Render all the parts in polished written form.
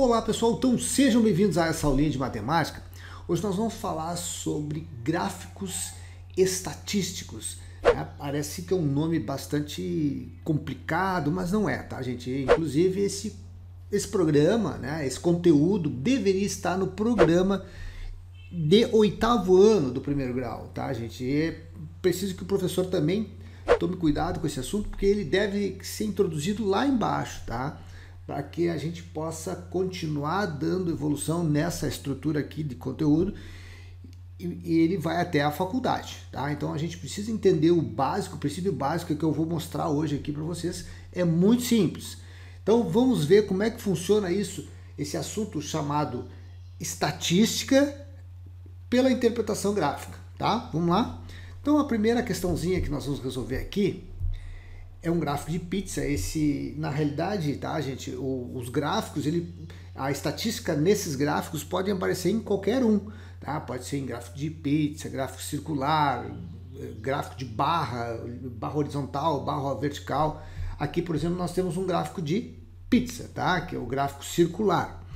Olá pessoal, então sejam bem-vindos a essa aulinha de matemática. Hoje nós vamos falar sobre gráficos estatísticos. Parece que é um nome bastante complicado, mas não é, tá gente? Inclusive esse programa, esse conteúdo deveria estar no programa de 8º ano do primeiro grau, tá gente? E é preciso que o professor também tome cuidado com esse assunto, porque ele deve ser introduzido lá embaixo, tá? Para que a gente possa continuar dando evolução nessa estrutura aqui de conteúdo e ele vai até a faculdade, tá? Então a gente precisa entender o básico, o princípio básico que eu vou mostrar hoje aqui para vocês. É muito simples. Então vamos ver como é que funciona isso, esse assunto chamado estatística pela interpretação gráfica, tá? Vamos lá? Então a primeira questãozinha que nós vamos resolver aqui é um gráfico de pizza. Esse, na realidade, tá, gente, os gráficos, a estatística nesses gráficos pode aparecer em qualquer um, tá? Pode ser em gráfico de pizza, gráfico circular, gráfico de barra horizontal, barra vertical. Aqui, por exemplo, nós temos um gráfico de pizza, tá? Que é o gráfico circular.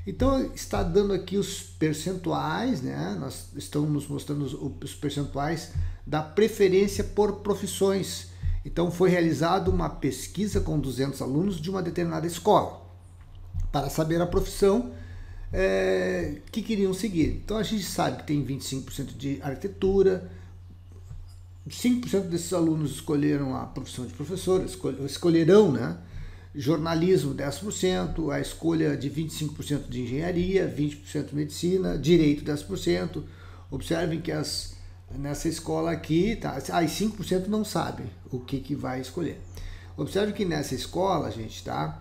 Então, está dando aqui os percentuais, né? Nós estamos mostrando os percentuais da preferência por profissões. Então foi realizada uma pesquisa com 200 alunos de uma determinada escola para saber a profissão que queriam seguir. Então a gente sabe que tem 25% de arquitetura, 5% desses alunos escolheram a profissão de professor, escolherão, né? Jornalismo 10%, a escolha de 25% de engenharia, 20% de medicina, direito 10%. Observem que nessa escola aqui, tá? As 5% não sabem o que vai escolher. Observe que nessa escola, gente, tá?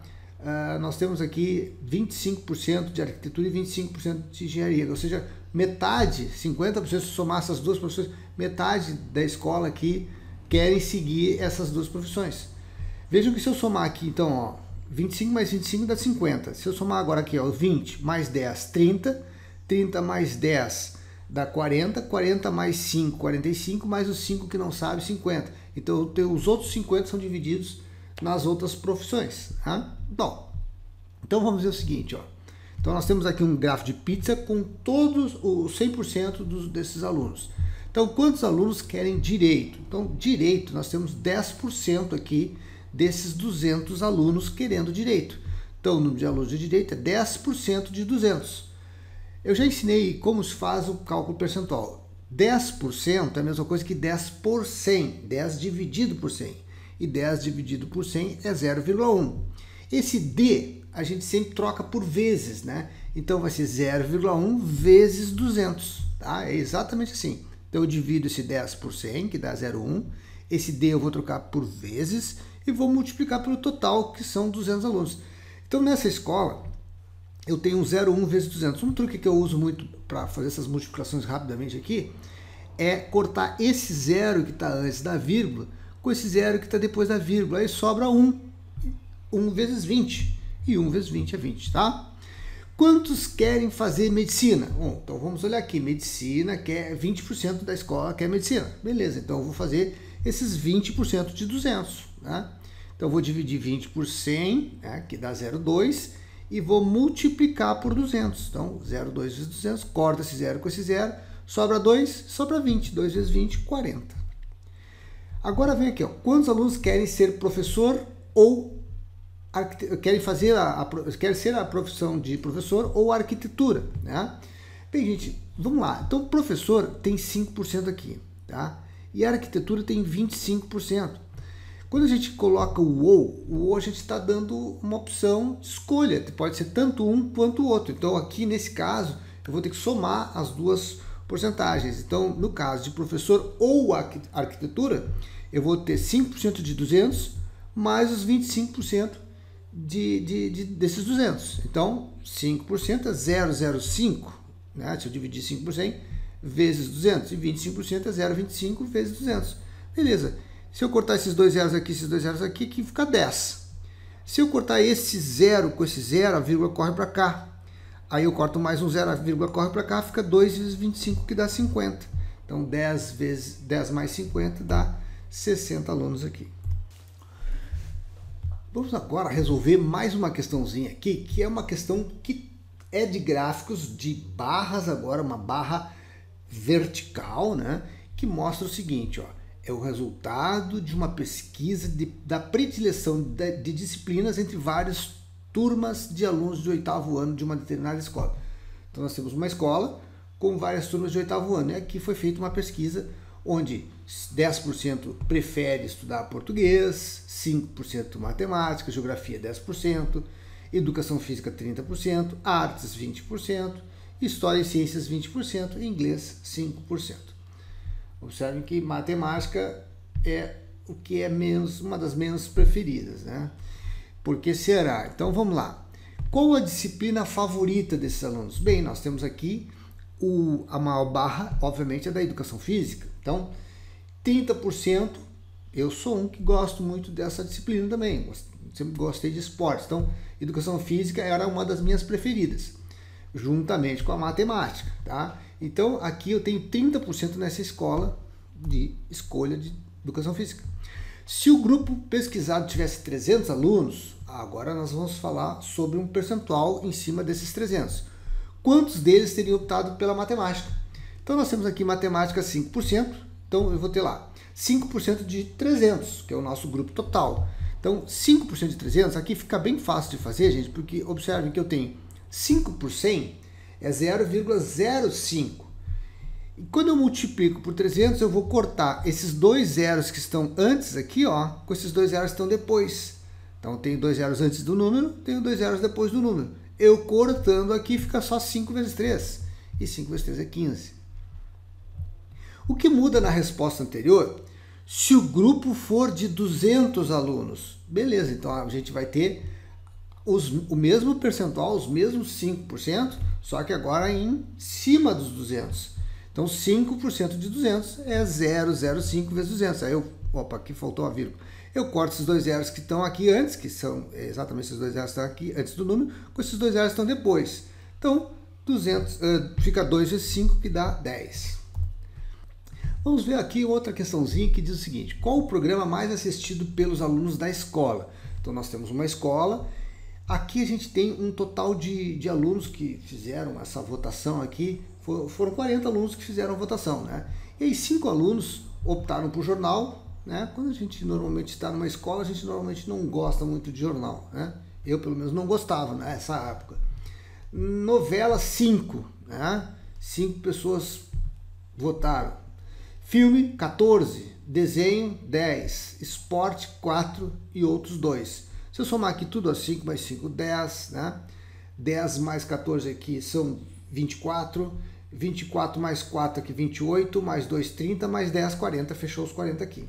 Nós temos aqui 25% de arquitetura e 25% de engenharia, ou seja, metade, 50%, se somar essas duas profissões, metade da escola aqui querem seguir essas duas profissões. Vejam que se eu somar aqui, então, ó, 25 mais 25 dá 50. Se eu somar agora aqui, ó, 20 mais 10, 30, 30 mais 10 dá 40, 40 mais 5, 45, mais os 5 que não sabe, 50. Então os outros 50 são divididos nas outras profissões. Tá? Bom, então vamos ver o seguinte, ó. Então nós temos aqui um gráfico de pizza com todos os 100% desses alunos. Então quantos alunos querem direito? Então direito, nós temos 10% aqui desses 200 alunos querendo direito. Então o número de alunos de direito é 10% de 200. Eu já ensinei como se faz o cálculo percentual. 10% é a mesma coisa que 10 por 100, 10 dividido por 100. E 10 dividido por 100 é 0,1. Esse D a gente sempre troca por vezes, né? Então vai ser 0,1 vezes 200, tá? É exatamente assim. Então eu divido esse 10 por 100, que dá 0,1. Esse D eu vou trocar por vezes e vou multiplicar pelo total, que são 200 alunos. Então nessa escola eu tenho 0,1 vezes 200. Um truque que eu uso muito para fazer essas multiplicações rapidamente aqui é cortar esse zero que está antes da vírgula com esse zero que está depois da vírgula. Aí sobra 1. 1 vezes 20. E 1 vezes 20 é 20, tá? Quantos querem fazer medicina? Bom, então vamos olhar aqui. Medicina, quer 20% da escola quer medicina. Beleza, então eu vou fazer esses 20% de 200. Né? Então eu vou dividir 20 por 100, né, que dá 0,2. E vou multiplicar por 200. Então, 0,2 vezes 200, corta esse zero com esse zero, sobra 2, sobra 20. 2 vezes 20, 40. Agora vem aqui, ó, quantos alunos querem ser professor ou querem ser a profissão de professor ou arquitetura, né? Bem, gente, vamos lá. Então, professor tem 5% aqui, tá? E a arquitetura tem 25%. Quando a gente coloca o ou a gente está dando uma opção de escolha. Pode ser tanto um quanto o outro. Então, aqui nesse caso, eu vou ter que somar as duas porcentagens. Então, no caso de professor ou arquitetura, eu vou ter 5% de 200 mais os 25% desses 200. Então, 5% é 0,05, né? Se eu dividir 5 por 100 vezes 200. E 25% é 0,25 vezes 200. Beleza. Se eu cortar esses dois zeros aqui, que fica 10. Se eu cortar esse zero com esse zero, a vírgula corre para cá. Aí eu corto mais um zero, a vírgula corre para cá, fica 2 vezes 25, que dá 50. Então 10 mais 50 dá 60 alunos aqui. Vamos agora resolver mais uma questãozinha aqui, que é uma questão que é de gráficos de barras agora, uma barra vertical, né? Que mostra o seguinte, ó, é o resultado de uma pesquisa da predileção de disciplinas entre várias turmas de alunos de 8º ano de uma determinada escola. Então nós temos uma escola com várias turmas de 8º ano, e aqui foi feita uma pesquisa onde 10% prefere estudar português, 5% matemática, geografia 10%, educação física 30%, artes 20%, história e ciências 20% e inglês 5%. Observem que matemática é o que é uma das menos preferidas, né? Por que será? Então vamos lá. Qual a disciplina favorita desses alunos? Bem, nós temos aqui a maior barra, obviamente, é da educação física. Então, 30%, eu sou um que gosto muito dessa disciplina também. Sempre gostei de esportes. Então, educação física era uma das minhas preferidas, juntamente com a matemática, tá? Então, aqui eu tenho 30% nessa escola de escolha de educação física. Se o grupo pesquisado tivesse 300 alunos, agora nós vamos falar sobre um percentual em cima desses 300. Quantos deles teriam optado pela matemática? Então nós temos aqui matemática 5%, então eu vou ter lá 5% de 300, que é o nosso grupo total. Então 5% de 300, aqui fica bem fácil de fazer, gente, porque observem que eu tenho 5 por 100 é 0,05. E quando eu multiplico por 300, eu vou cortar esses dois zeros que estão antes aqui, ó, com esses dois zeros que estão depois. Então, tenho 2 zeros antes do número, tenho 2 zeros depois do número. Eu cortando aqui, fica só 5 vezes 3. E 5 vezes 3 é 15. O que muda na resposta anterior? Se o grupo for de 200 alunos. Beleza, então a gente vai ter o mesmo percentual, os mesmos 5%, só que agora em cima dos 200. Então, 5% de 200 é 0,05 vezes 200. Aí opa, aqui faltou uma vírgula. Eu corto esses dois zeros que estão aqui antes, que são exatamente esses dois zeros que estão aqui antes do número, com esses dois zeros que estão depois. Então, 200, fica 2 vezes 5, que dá 10. Vamos ver aqui outra questãozinha que diz o seguinte: qual o programa mais assistido pelos alunos da escola? Então, nós temos uma escola. Aqui a gente tem um total de alunos que fizeram essa votação aqui. Foram 40 alunos que fizeram a votação, né? E aí 5 alunos optaram por jornal, né? Quando a gente normalmente está numa escola, a gente normalmente não gosta muito de jornal, né? Eu, pelo menos, não gostava nessa época. Novela, 5, né? 5 pessoas votaram. Filme, 14. Desenho, 10. Esporte, 4 e outros 2. Se eu somar aqui tudo, 5 mais 5, 10, né? 10 mais 14 aqui são 24. 24 mais 4 aqui, 28, mais 2, 30, mais 10, 40, fechou os 40 aqui.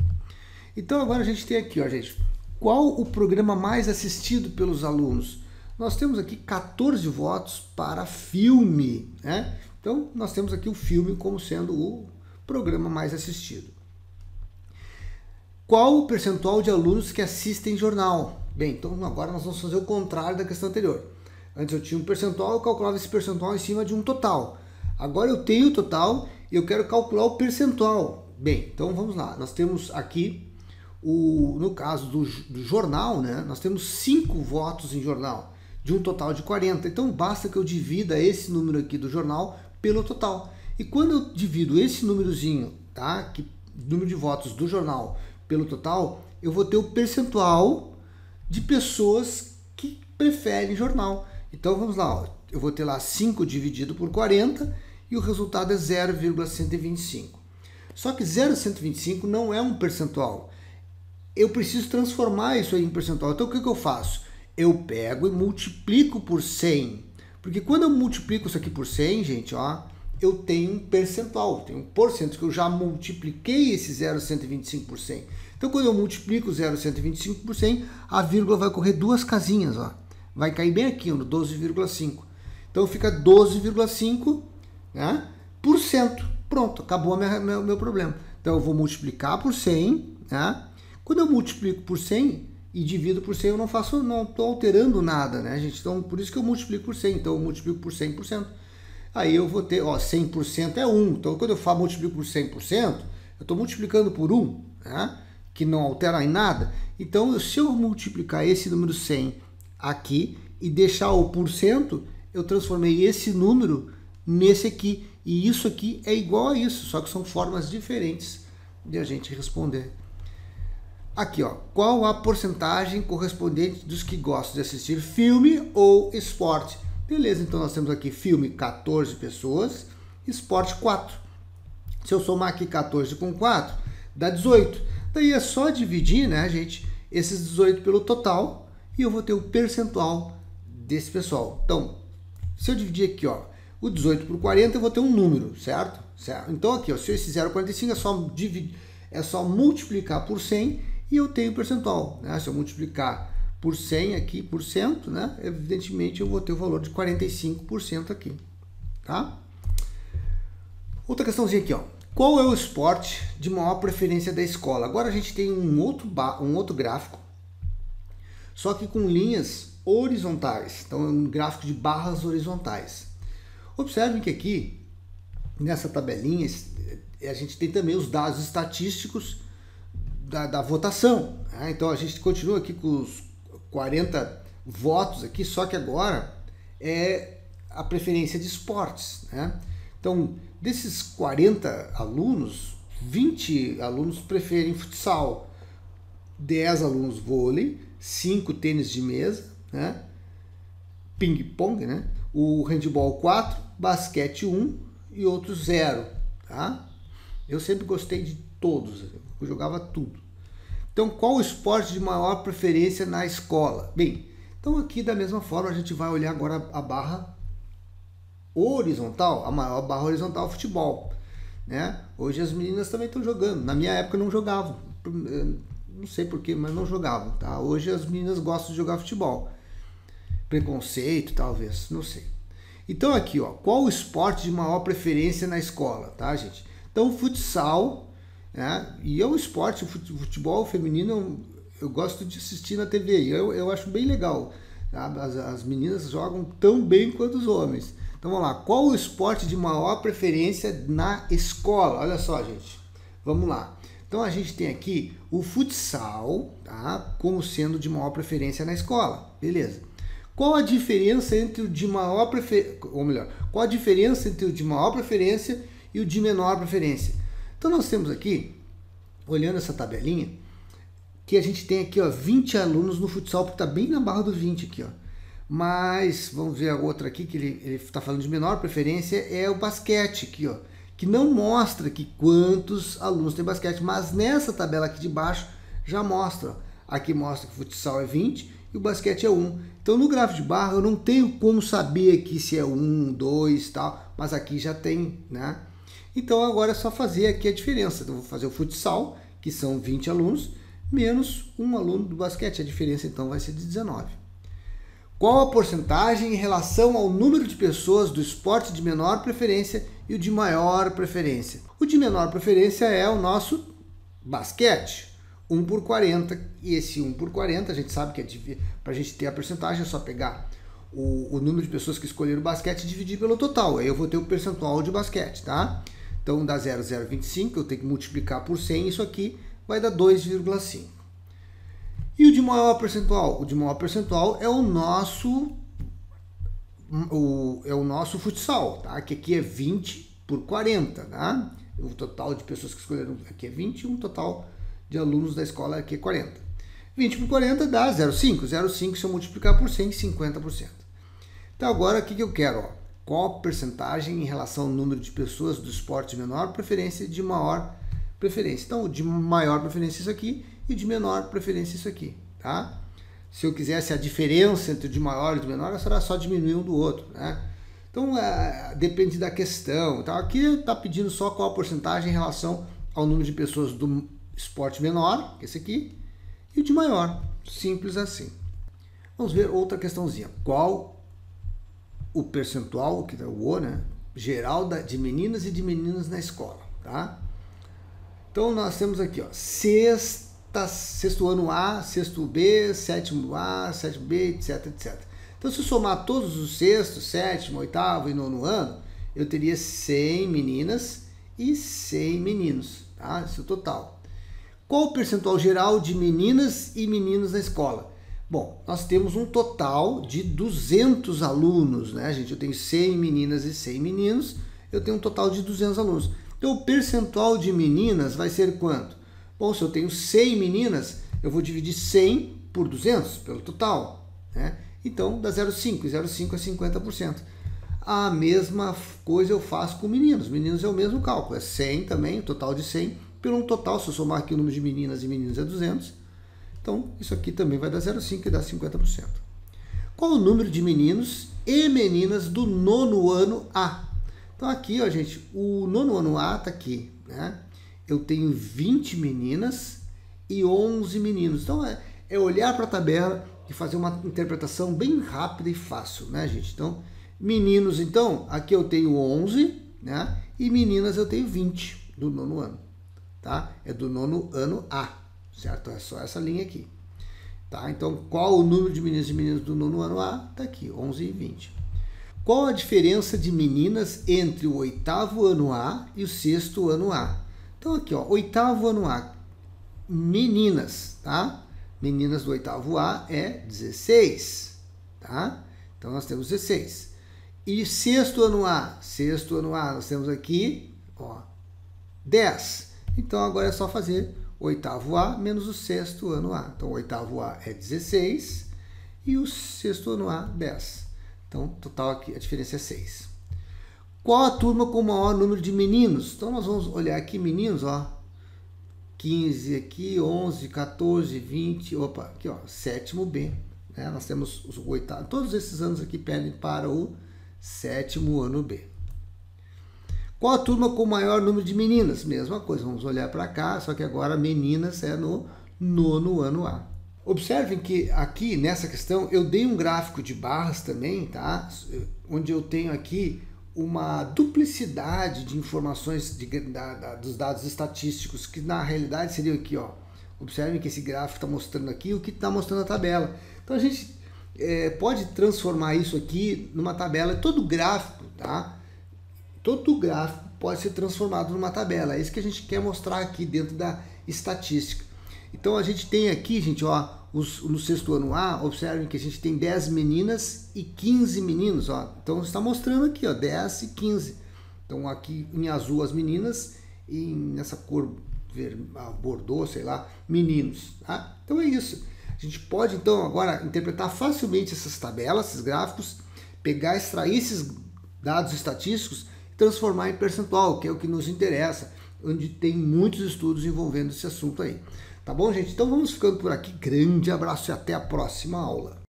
Então agora a gente tem aqui, ó, gente, qual o programa mais assistido pelos alunos? Nós temos aqui 14 votos para filme, né? Então nós temos aqui o filme como sendo o programa mais assistido. Qual o percentual de alunos que assistem jornal? Bem, então agora nós vamos fazer o contrário da questão anterior. Antes eu tinha um percentual, eu calculava esse percentual em cima de um total. Agora eu tenho o total e eu quero calcular o percentual. Bem, então vamos lá. Nós temos aqui, no caso do jornal, né, nós temos 5 votos em jornal, de um total de 40. Então basta que eu divida esse número aqui do jornal pelo total. E quando eu divido esse númerozinho, tá, número de votos do jornal pelo total, eu vou ter o percentual de pessoas que preferem jornal. Então vamos lá, ó. Eu vou ter lá 5 dividido por 40 e o resultado é 0,125. Só que 0,125 não é um percentual. Eu preciso transformar isso aí em percentual. Então o que eu faço? Eu pego e multiplico por 100. Porque quando eu multiplico isso aqui por 100, gente, ó, eu tenho um percentual, tenho um porcento que eu já multipliquei esse 0,125 por 100. Então quando eu multiplico 0,125 por 100, a vírgula vai correr 2 casinhas, ó. Vai cair bem aqui, no 12,5. Então fica 12,5%, né, por cento. Pronto, acabou meu problema. Então eu vou multiplicar por 100, né? Quando eu multiplico por 100 e divido por 100, eu não estou alterando nada, né, gente? Então por isso que eu multiplico por 100. Então eu multiplico por 100%. Aí eu vou ter, ó, 100% é 1. Então quando eu multiplico por 100%, eu estou multiplicando por 1, né? que não altera em nada. Então, se eu multiplicar esse número 100 aqui e deixar o porcento, eu transformei esse número nesse aqui. E isso aqui é igual a isso, só que são formas diferentes de a gente responder. Aqui, ó, qual a porcentagem correspondente dos que gostam de assistir filme ou esporte? Beleza, então nós temos aqui filme 14 pessoas, esporte 4. Se eu somar aqui 14 com 4, dá 18. Daí é só dividir, né, gente, esses 18 pelo total e eu vou ter o percentual desse pessoal. Então, se eu dividir aqui, ó, o 18 por 40, eu vou ter um número, certo? Então aqui, ó, se esse 0,45 é só multiplicar por 100 e eu tenho o percentual, né? Se eu multiplicar por 100 aqui, por cento, né? Evidentemente eu vou ter o valor de 45% aqui, tá? Outra questãozinha aqui, ó. Qual é o esporte de maior preferência da escola? Agora a gente tem um outro gráfico, só que com linhas horizontais. Então é um gráfico de barras horizontais. Observem que aqui, nessa tabelinha, a gente tem também os dados estatísticos da votação, né? Então a gente continua aqui com os 40 votos aqui, só que agora é a preferência de esportes, né? Então, desses 40 alunos, 20 alunos preferem futsal, 10 alunos vôlei, 5 tênis de mesa, né? Ping-pong, né? O handball 4, basquete 1 e outros 0, tá? Eu sempre gostei de todos, eu jogava tudo. Então, qual o esporte de maior preferência na escola? Bem, então aqui da mesma forma a gente vai olhar agora a barra horizontal, a maior barra horizontal, futebol, né? Hoje as meninas também estão jogando, na minha época não jogavam, não sei porquê, mas não jogavam, tá? Hoje as meninas gostam de jogar futebol, preconceito talvez, não sei. Então aqui, ó, qual o esporte de maior preferência na escola, tá, gente? Então futsal, né? E é um esporte, o futebol feminino eu gosto de assistir na TV, eu acho bem legal, tá? As meninas jogam tão bem quanto os homens. Então vamos lá, qual o esporte de maior preferência na escola? Olha só, gente, vamos lá. Então a gente tem aqui o futsal, tá? Como sendo de maior preferência na escola, beleza. Qual a diferença entre o de maior preferência, ou melhor, qual a diferença entre o de maior preferência e o de menor preferência? Então nós temos aqui, olhando essa tabelinha, que a gente tem aqui, ó, 20 alunos no futsal, porque está bem na barra do 20 aqui, ó. Mas vamos ver a outra aqui, que ele está falando de menor preferência, é o basquete aqui, ó, que não mostra aqui quantos alunos tem basquete, mas nessa tabela aqui de baixo já mostra. Aqui mostra que o futsal é 20 e o basquete é 1. Então no gráfico de barra eu não tenho como saber aqui se é 1, 2 e tal, mas aqui já tem, né? Então agora é só fazer aqui a diferença. Então, eu vou fazer o futsal, que são 20 alunos, menos um aluno do basquete. A diferença então vai ser de 19. Qual a porcentagem em relação ao número de pessoas do esporte de menor preferência e o de maior preferência? O de menor preferência é o nosso basquete, 1 por 40, e esse 1 por 40, a gente sabe que é para a gente ter a porcentagem, é só pegar o número de pessoas que escolheram o basquete e dividir pelo total, aí eu vou ter o percentual de basquete, tá? Então dá 0,025, eu tenho que multiplicar por 100, isso aqui vai dar 2,5. E o de maior percentual? O de maior percentual é o nosso futsal, tá? Que aqui é 20 por 40, tá? O total de pessoas que escolheram aqui é 20 e um total de alunos da escola aqui é 40. 20 por 40 dá 0,5. 0,5 se eu multiplicar por 100, 50%. Então agora o que eu quero? Ó? Qual a percentagem em relação ao número de pessoas do esporte de menor preferência e de maior preferência? Então, o de maior preferência é isso aqui e de menor preferência isso aqui, tá? Se eu quisesse a diferença entre o de maior e o de menor, será só diminuir um do outro, né? Então, depende da questão. Tá? Aqui está pedindo só qual a porcentagem em relação ao número de pessoas do esporte menor, que é esse aqui, e o de maior. Simples assim. Vamos ver outra questãozinha. Qual o percentual, que é o O, né? Geral de meninas e de meninos na escola, tá? Então, nós temos aqui, ó, sexto ano A, sexto B, sétimo A, sétimo B, etc, etc. Então, se eu somar todos os sexto, sétimo, oitavo e nono ano, eu teria 100 meninas e 100 meninos, tá? Esse é o total. Qual o percentual geral de meninas e meninos na escola? Bom, nós temos um total de 200 alunos, né, gente? Eu tenho 100 meninas e 100 meninos, eu tenho um total de 200 alunos. Então, o percentual de meninas vai ser quanto? Bom, se eu tenho 100 meninas, eu vou dividir 100 por 200, pelo total, né? Então, dá 0,5, e 0,5 é 50%. A mesma coisa eu faço com meninos. Meninos é o mesmo cálculo, é 100 também, total de 100, pelo um total, se eu somar aqui o número de meninas e meninos é 200, então isso aqui também vai dar 0,5 e dá 50%. Qual o número de meninos e meninas do nono ano A? Então aqui, ó, gente, o nono ano A está aqui, né? Eu tenho 20 meninas e 11 meninos. Então é olhar para a tabela e fazer uma interpretação bem rápida e fácil, né, gente? Então, meninos, então, aqui eu tenho 11, né? E meninas eu tenho 20 do nono ano, tá? É do nono ano A, certo? É só essa linha aqui, tá? Então, qual o número de meninos e meninas do nono ano A? Tá aqui, 11 e 20. Qual a diferença de meninas entre o oitavo ano A e o sexto ano A? Então, aqui, ó, oitavo ano A, meninas, tá? Meninas do oitavo A é 16, tá? Então, nós temos 16. E sexto ano A, nós temos aqui, ó, 10. Então, agora é só fazer oitavo A menos o sexto ano A. Então, o oitavo A é 16 e o sexto ano A, 10. Então, total aqui, a diferença é 6. Qual a turma com o maior número de meninos? Então, nós vamos olhar aqui meninos, ó. 15 aqui, 11, 14, 20, opa, aqui ó, sétimo B, né? Nós temos o oitavo, todos esses anos aqui pedem para o sétimo ano B. Qual a turma com o maior número de meninas? Mesma coisa, vamos olhar para cá, só que agora meninas é no nono ano A. Observem que aqui nessa questão eu dei um gráfico de barras também, tá? Onde eu tenho aqui uma duplicidade de informações dos dados estatísticos, que na realidade seria aqui, ó. Observem que esse gráfico está mostrando aqui o que está mostrando a tabela. Então a gente pode transformar isso aqui numa tabela, todo gráfico, tá? Todo gráfico pode ser transformado numa tabela. É isso que a gente quer mostrar aqui dentro da estatística. Então a gente tem aqui, gente, ó, no sexto ano A, observem que a gente tem 10 meninas e 15 meninos, ó. Então está mostrando aqui, ó, 10 e 15. Então aqui em azul as meninas e nessa cor bordô, sei lá, meninos, tá? Então é isso. A gente pode então agora interpretar facilmente essas tabelas, esses gráficos, pegar, extrair esses dados estatísticos e transformar em percentual, que é o que nos interessa, onde tem muitos estudos envolvendo esse assunto aí. Tá bom, gente? Então vamos ficando por aqui. Grande abraço e até a próxima aula.